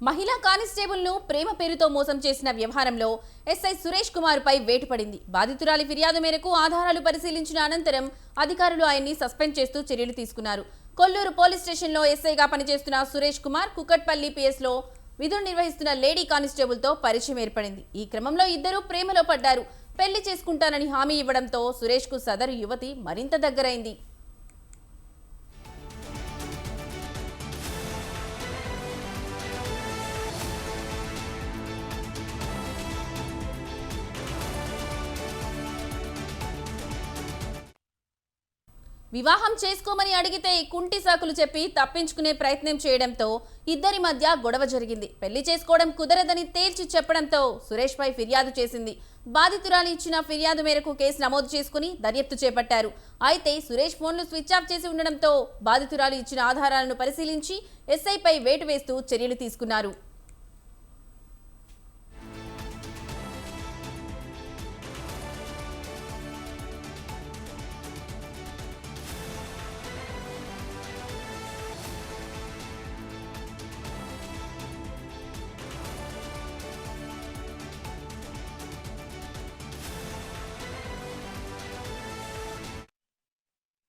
మహిళా కానిస్టేబుల్ ను ప్రేమ పేరుతో మోసం చేసిన వ్యవహారంలో ఎస్ఐ సురేష్ కుమార్ పై వేటు పడింది. బాధితురాలి ఫిర్యాదు మేరకు ఆధారాలు పరిశీలించిన అనంతరం అధికారులు ఆయన్ని సస్పెండ్ చేస్తూ చర్యలు తీసుకున్నారు. కొల్లూరు పోలీస్ స్టేషన్లో ఎస్ఐగా పనిచేస్తున్న సురేష్ కుమార్ కుకట్పల్లి పిఎస్ లో విధులు నిర్వహిస్తున్న లేడీ కానిస్టేబుల్ తో పరిచయం ఏర్పడింది. ఈ క్రమంలో ఇద్దరు ప్రేమలో పడ్డారు. పెళ్లి చేసుకుంటానని హామీ ఇవ్వడంతో సురేష్ కు సదరు యువతి మరింత దగ్గరైంది. వివాహం చేసుకోమని అడిగితే కుంటి సాకులు చెప్పి తప్పించుకునే ప్రయత్నం చేయడంతో ఇద్దరి మధ్య గొడవ జరిగింది. పెళ్లి చేసుకోవడం కుదరదని తేల్చి చెప్పడంతో సురేష్ పై ఫిర్యాదు చేసింది. బాధితురాలు ఇచ్చిన ఫిర్యాదు మేరకు కేసు నమోదు చేసుకుని దర్యాప్తు చేపట్టారు. అయితే సురేష్ ఫోన్లు స్విచ్ ఆఫ్ చేసి ఉండడంతో బాధితురాలు ఇచ్చిన ఆధారాలను పరిశీలించి ఎస్ఐపై వేటు వేస్తూ చర్యలు తీసుకున్నారు.